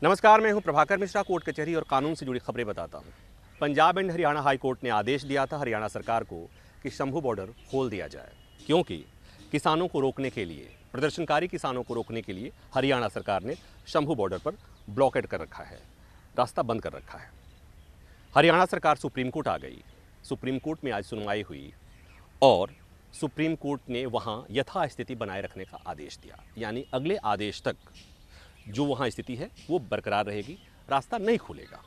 नमस्कार, मैं हूं प्रभाकर मिश्रा। कोर्ट कचहरी और कानून से जुड़ी खबरें बताता हूं। Punjab and Haryana high court ने आदेश दिया था हरियाणा सरकार को कि शंभू बॉर्डर खोल दिया जाए, क्योंकि किसानों को रोकने के लिए, प्रदर्शनकारी किसानों को रोकने के लिए हरियाणा सरकार ने शंभू बॉर्डर पर ब्लॉकेड कर रखा है, रास्ता बंद कर रखा है। हरियाणा सरकार सुप्रीम कोर्ट आ गई। सुप्रीम कोर्ट में आज सुनवाई हुई और सुप्रीम कोर्ट ने वहाँ यथास्थिति बनाए रखने का आदेश दिया, यानी अगले आदेश तक जो वहाँ स्थिति है वो बरकरार रहेगी, रास्ता नहीं खुलेगा।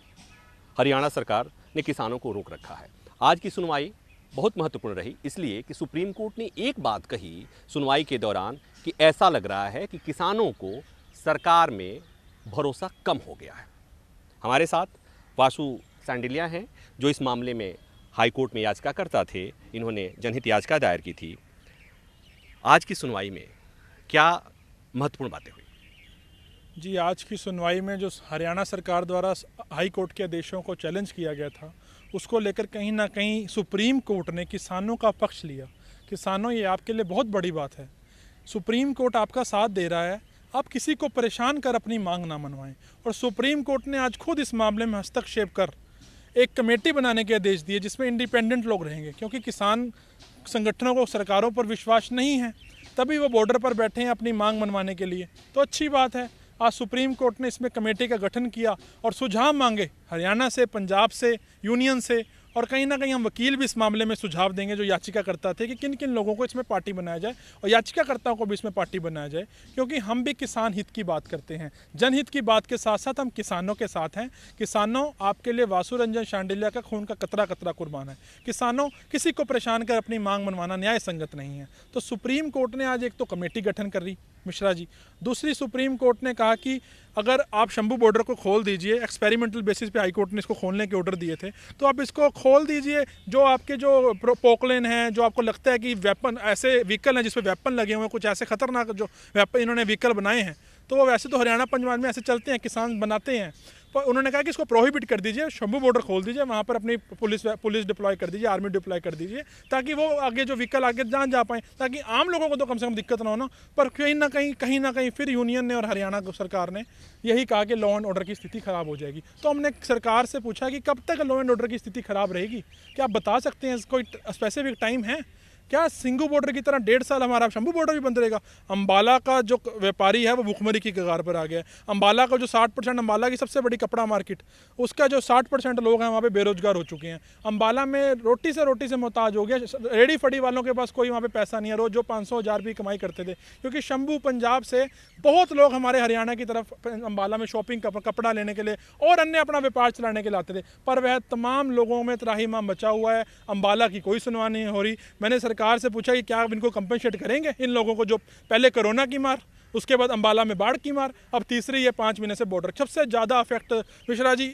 हरियाणा सरकार ने किसानों को रोक रखा है। आज की सुनवाई बहुत महत्वपूर्ण रही, इसलिए कि सुप्रीम कोर्ट ने एक बात कही सुनवाई के दौरान कि ऐसा लग रहा है कि किसानों को सरकार में भरोसा कम हो गया है। हमारे साथ वासु सांडिलिया हैं, जो इस मामले में हाई कोर्ट में याचिकाकर्ता थे। इन्होंने जनहित याचिका दायर की थी। आज की सुनवाई में क्या महत्वपूर्ण बातें हुई? जी, आज की सुनवाई में जो हरियाणा सरकार द्वारा हाई कोर्ट के आदेशों को चैलेंज किया गया था, उसको लेकर कहीं ना कहीं सुप्रीम कोर्ट ने किसानों का पक्ष लिया। किसानों, ये आपके लिए बहुत बड़ी बात है। सुप्रीम कोर्ट आपका साथ दे रहा है, आप किसी को परेशान कर अपनी मांग ना मनवाएं। और सुप्रीम कोर्ट ने आज खुद इस मामले में हस्तक्षेप कर एक कमेटी बनाने के आदेश दिए, जिसमें इंडिपेंडेंट लोग रहेंगे, क्योंकि किसान संगठनों को सरकारों पर विश्वास नहीं है, तभी वो बॉर्डर पर बैठे हैं अपनी मांग मनवाने के लिए। तो अच्छी बात है, आज सुप्रीम कोर्ट ने इसमें कमेटी का गठन किया और सुझाव मांगे हरियाणा से, पंजाब से, यूनियन से, और कहीं ना कहीं हम वकील भी इस मामले में सुझाव देंगे जो याचिकाकर्ता थे कि किन किन लोगों को इसमें पार्टी बनाया जाए और याचिकाकर्ताओं को भी इसमें पार्टी बनाया जाए, क्योंकि हम भी किसान हित की बात करते हैं। जनहित की बात के साथ साथ हम किसानों के साथ हैं। किसानों, आपके लिए वासु रंजन सांडिलिया का खून का कतरा कतरा कुर्बान है। किसानों, किसी को परेशान कर अपनी मांग मनवाना न्याय संगत नहीं है। तो सुप्रीम कोर्ट ने आज एक तो कमेटी गठन कर रही मिश्रा जी, दूसरी सुप्रीम कोर्ट ने कहा कि अगर आप शंभू बॉर्डर को खोल दीजिए, एक्सपेरिमेंटल बेसिस पे हाई कोर्ट ने इसको खोलने के ऑर्डर दिए थे, तो आप इसको खोल दीजिए। जो आपके जो पोकलेन हैं, जो आपको लगता है कि वेपन, ऐसे व्हीकल हैं जिस पे वेपन लगे हुए हैं, कुछ ऐसे खतरनाक जो वेपन इन्होंने व्हीकल बनाए हैं, तो वो वैसे तो हरियाणा पंजाब में ऐसे चलते हैं, किसान बनाते हैं, पर उन्होंने कहा कि इसको प्रोहिबिट कर दीजिए, शंभू बॉर्डर खोल दीजिए, वहाँ पर अपनी पुलिस डिप्लॉय कर दीजिए, आर्मी डिप्लॉय कर दीजिए, ताकि वो आगे जो व्हीकल आगे जा पाएँ, ताकि आम लोगों को तो कम से कम दिक्कत ना हो ना। पर कहीं ना कहीं फिर यूनियन ने और हरियाणा सरकार ने यही कहा कि लॉ एंड ऑर्डर की स्थिति खराब हो जाएगी। तो हमने सरकार से पूछा कि कब तक लॉ एंड ऑर्डर की स्थिति खराब रहेगी, क्या आप बता सकते हैं? कोई स्पेसिफिक टाइम है क्या? सिंगू बॉर्डर की तरह 1.5 साल हमारा शंभू बॉर्डर भी बंद रहेगा? अंबाला का जो व्यापारी है वो भुखमरी की कगार पर आ गया है। अंबाला का जो 60%, अंबाला की सबसे बड़ी कपड़ा मार्केट, उसका जो 60% लोग हैं वहाँ पे बेरोजगार हो चुके हैं। अंबाला में रोटी से मोहताज हो गया। रेडी फड़ी वालों के पास कोई वहाँ पे पैसा नहीं है, रोज जो 500-1000 रुपये कमाई करते थे, क्योंकि शंभू पंजाब से बहुत लोग हमारे हरियाणा की तरफ अंबाला में शॉपिंग, कपड़ा लेने के लिए और अन्य अपना व्यापार चलाने के लिए आते थे, पर वह तमाम लोगों में त्राहिमाम बचा हुआ है। अंबाला की कोई सुनवाई नहीं हो रही। मैंने सरकार से पूछा कि क्या आप इनको कंपनसेट करेंगे, इन लोगों को जो पहले कोरोना की मार, उसके बाद अंबाला में बाढ़ की मार, अब तीसरी ये 5 महीने से बॉर्डर। सबसे ज़्यादा अफेक्ट मिश्रा जी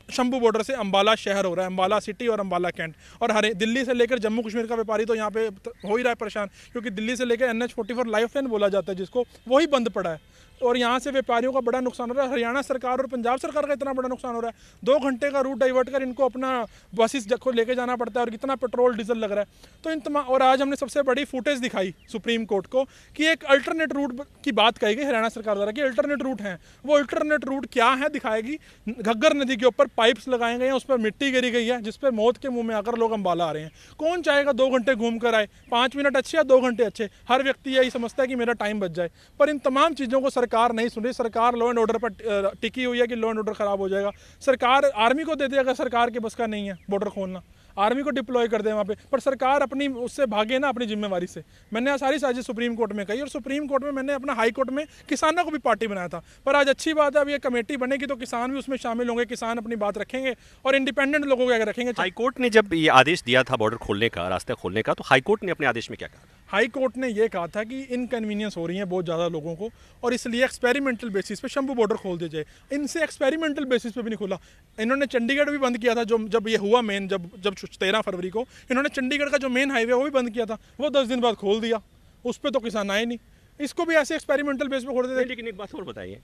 शंभू बॉर्डर से अंबाला शहर हो रहा है, अंबाला सिटी और अंबाला कैंट। और दिल्ली से लेकर जम्मू कश्मीर का व्यापारी तो यहाँ पे हो ही रहा है परेशान, क्योंकि दिल्ली से लेकर NH-44 लाइफ लाइन बोला जाता है जिसको, वही बंद पड़ा है और यहाँ से व्यापारियों का बड़ा नुकसान हो रहा है। हरियाणा सरकार और पंजाब सरकार का इतना बड़ा नुकसान हो रहा है, 2 घंटे का रूट डाइवर्ट कर इनको अपना बसेस को लेके जाना पड़ता है और कितना पेट्रोल डीजल लग रहा है। तो इन तमाम, और आज हमने सबसे बड़ी फुटेज दिखाई सुप्रीम कोर्ट को कि एक अल्टरनेट रूट की बात कही गई हरियाणा सरकार द्वारा कि अल्टरनेट रूट हैं। वो अल्टरनेट रूट क्या है दिखाएगी। घग्गर नदी के ऊपर पाइप्स लगाए गए हैं, उस पर मिट्टी गिरी गई है, जिस पर मौत के मुंह में आकर लोग अंबाला आ रहे हैं। कौन चाहेगा 2 घंटे घूम कर आए? 5 मिनट अच्छे या 2 घंटे अच्छे? हर व्यक्ति यही समझता है कि मेरा टाइम बच जाए, पर इन तमाम चीज़ों को सरकार नहीं सुन रही। सरकार लॉ एंड ऑर्डर पर टिकी हुई है कि लॉ एंड ऑर्डर खराब हो जाएगा। सरकार आर्मी को दे देगा, सरकार के बस का नहीं है बॉर्डर खोलना, आर्मी को डिप्लॉय कर दे वहाँ पे, पर सरकार अपनी उससे भागे ना अपनी जिम्मेवारी से। मैंने सारी साजिश सुप्रीम कोर्ट में कही और सुप्रीम कोर्ट में मैंने अपना हाई कोर्ट में किसानों को भी पार्टी बनाया था। पर आज अच्छी बात है, अब ये कमेटी बनेगी तो किसान भी उसमें शामिल होंगे, किसान अपनी बात रखेंगे और इंडिपेंडेंट लोगों को आगे रखेंगे। हाई कोर्ट ने जब ये आदेश दिया था बॉर्डर खोलने का, रास्ते खोलने का, तो हाई कोर्ट ने अपने आदेश में क्या कहा? हाई कोर्ट ने यह कहा था कि इनकन्वीनियंस हो रही है बहुत ज़्यादा लोगों को और इसलिए एक्सपेरिमेंटल बेसिस पे शंभू बॉर्डर खोल दिया जाए। इनसे एक्सपेरिमेंटल बेसिस पे भी नहीं खोला। इन्होंने चंडीगढ़ भी बंद किया था, जब ये हुआ मेन, जब 13 फरवरी को इन्होंने चंडीगढ़ का जो मेन हाईवे वो भी बंद किया था, वो 10 दिन बाद खोल दिया। उस पर तो किसान आए नहीं, इसको भी ऐसे एक्सपेरिमेंटल बेस पे खोल देते। लेकिन एक बात और बताइए,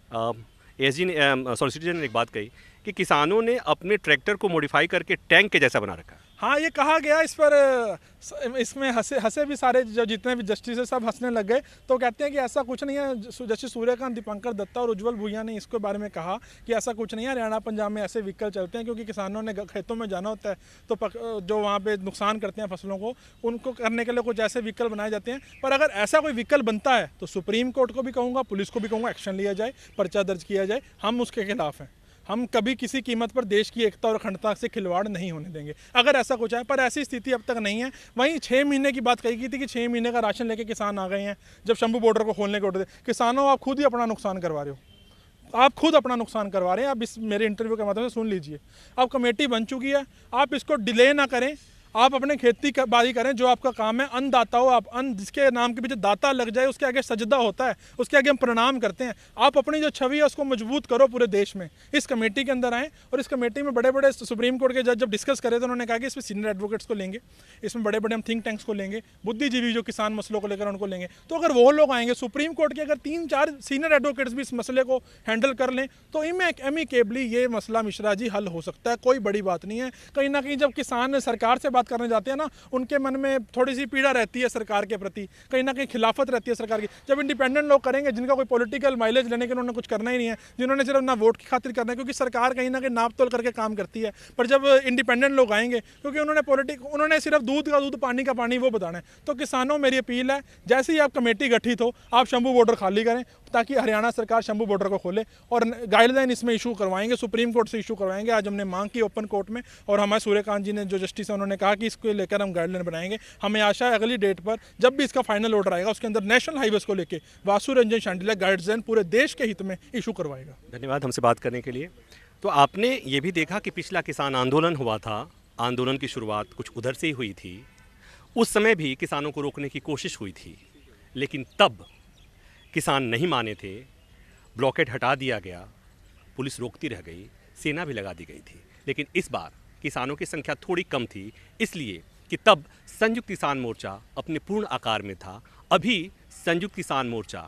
एसजी ने, सॉलिसिटर ने एक बात कही कि किसानों ने अपने ट्रैक्टर को मॉडिफाई करके टैंक के जैसा बना रखा है। हाँ, ये कहा गया, इस पर इसमें हंसे भी सारे जो जितने भी जस्टिस है सब हंसने लग गए। तो कहते हैं कि ऐसा कुछ नहीं है। जस्टिस सूर्यकांत, दीपंकर दत्ता और उज्जवल भुइयां ने इसके बारे में कहा कि ऐसा कुछ नहीं है, हरियाणा पंजाब में ऐसे व्हीकल चलते हैं क्योंकि किसानों ने खेतों में जाना होता है, तो जो वहाँ पे नुकसान करते हैं फसलों को, उनको करने के लिए कुछ ऐसे व्हीकल बनाए जाते हैं। पर अगर ऐसा कोई व्हीकल बनता है तो सुप्रीम कोर्ट को भी कहूँगा, पुलिस को भी कहूँगा, एक्शन लिया जाए, पर्चा दर्ज किया जाए। हम उसके खिलाफ हैं। हम कभी किसी कीमत पर देश की एकता और अखंडता से खिलवाड़ नहीं होने देंगे अगर ऐसा कुछ है। पर ऐसी स्थिति अब तक नहीं है। वहीं 6 महीने की बात कही गई थी कि 6 महीने का राशन लेके किसान आ गए हैं। जब शंभू बॉर्डर को खोलने के ऑर्डर थे, किसानों आप खुद ही अपना नुकसान करवा रहे हो। आप खुद अपना नुकसान करवा रहे हैं। आप इस मेरे इंटरव्यू के माध्यम से सुन लीजिए। अब कमेटी बन चुकी है, आप इसको डिले ना करें, आप अपने खेती बाड़ी करें, जो आपका काम है। अन्नदाता हो आप, अन्न जिसके नाम के पीछे दाता लग जाए उसके आगे सजदा होता है, उसके आगे हम प्रणाम करते हैं। आप अपनी जो छवि है उसको मजबूत करो पूरे देश में। इस कमेटी के अंदर आएँ और इस कमेटी में बड़े बड़े सुप्रीम कोर्ट के जज जब डिस्कस करे तो उन्होंने कहा कि इसमें सीनियर एडवोकेट्स को लेंगे, इसमें बड़े बड़े हम थिंक टैंक्स को लेंगे, बुद्धिजीवी जो किसान मसलों को लेकर उनको लेंगे। तो अगर वो लोग आएंगे, सुप्रीम कोर्ट के अगर 3-4 सीनियर एडवोकेट्स भी इस मसले को हैंडल कर लें तो एमिकेबली ये मसला मिश्रा जी हल हो सकता है। कोई बड़ी बात नहीं है। कहीं ना कहीं जब किसान सरकार से बात करने जाते हैं ना, उनके मन में थोड़ी सी पीड़ा रहती है सरकार के प्रति, कहीं ना कहीं खिलाफत रहती है सरकार की। जब इंडिपेंडेंट लोग करेंगे, जिनका कोई पॉलिटिकल माइलेज लेने के उन्होंने कुछ करना ही नहीं है, जिन्होंने सिर्फ ना वोट की खातिर करना है, क्योंकि सरकार कहीं ना कहीं नाप तोल करके काम करती है। पर जब इंडिपेंडेंट लोग आएंगे, क्योंकि उन्होंने सिर्फ दूध का दूध, पानी का पानी वो बताना है। तो किसानों मेरी अपील है, जैसे ही आप कमेटी गठित हो, आप शंभू बॉर्डर खाली करें ताकि हरियाणा सरकार शंभू बॉर्डर को खोले और गाइडलाइन इसमें इशू करवाएंगे, सुप्रीम कोर्ट से इशू करवाएंगे। आज हमने मांग की ओपन कोर्ट में और हमारे सूर्यकांत जी ने जो जस्टिस है उन्होंने कहा कि इसको लेकर हम गाइडलाइन बनाएंगे। हमें आशा है अगली डेट पर जब भी इसका फाइनल ऑर्डर आएगा उसके अंदर नेशनल हाईवेज को लेकर वासु रंजन शांडिल्या गाइडलाइन पूरे देश के हित में इशू करवाएगा। धन्यवाद हमसे बात करने के लिए। तो आपने ये भी देखा कि पिछला किसान आंदोलन हुआ था, आंदोलन की शुरुआत कुछ उधर से ही हुई थी। उस समय भी किसानों को रोकने की कोशिश हुई थी, लेकिन तब किसान नहीं माने थे, ब्लॉकेट हटा दिया गया, पुलिस रोकती रह गई, सेना भी लगा दी गई थी। लेकिन इस बार किसानों की संख्या थोड़ी कम थी, इसलिए कि तब संयुक्त किसान मोर्चा अपने पूर्ण आकार में था। अभी संयुक्त किसान मोर्चा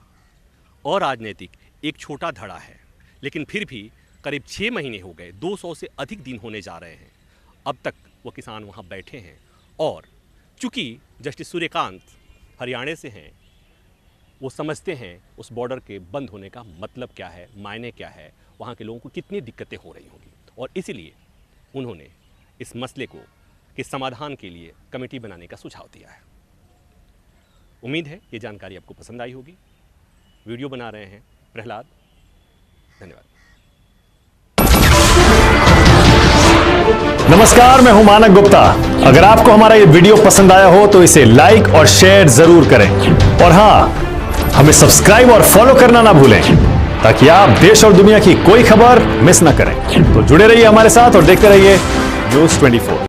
और राजनीतिक एक छोटा धड़ा है, लेकिन फिर भी करीब 6 महीने हो गए, 200 से अधिक दिन होने जा रहे हैं। अब तक वो किसान वहाँ बैठे हैं और चूँकि जस्टिस सूर्यकांत हरियाणा से हैं, वो समझते हैं उस बॉर्डर के बंद होने का मतलब क्या है, मायने क्या है, वहाँ के लोगों को कितनी दिक्कतें हो रही होंगी। और इसीलिए उन्होंने इस मसले को के समाधान के लिए कमेटी बनाने का सुझाव दिया है। उम्मीद है ये जानकारी आपको पसंद आई होगी। वीडियो बना रहे हैं प्रहलाद। धन्यवाद। नमस्कार, मैं हूं मानक गुप्ता। अगर आपको हमारा ये वीडियो पसंद आया हो तो इसे लाइक और शेयर जरूर करें और हाँ, हमें सब्सक्राइब और फॉलो करना ना भूलें ताकि आप देश और दुनिया की कोई खबर मिस ना करें। तो जुड़े रहिए हमारे साथ और देखते रहिए न्यूज़ 24।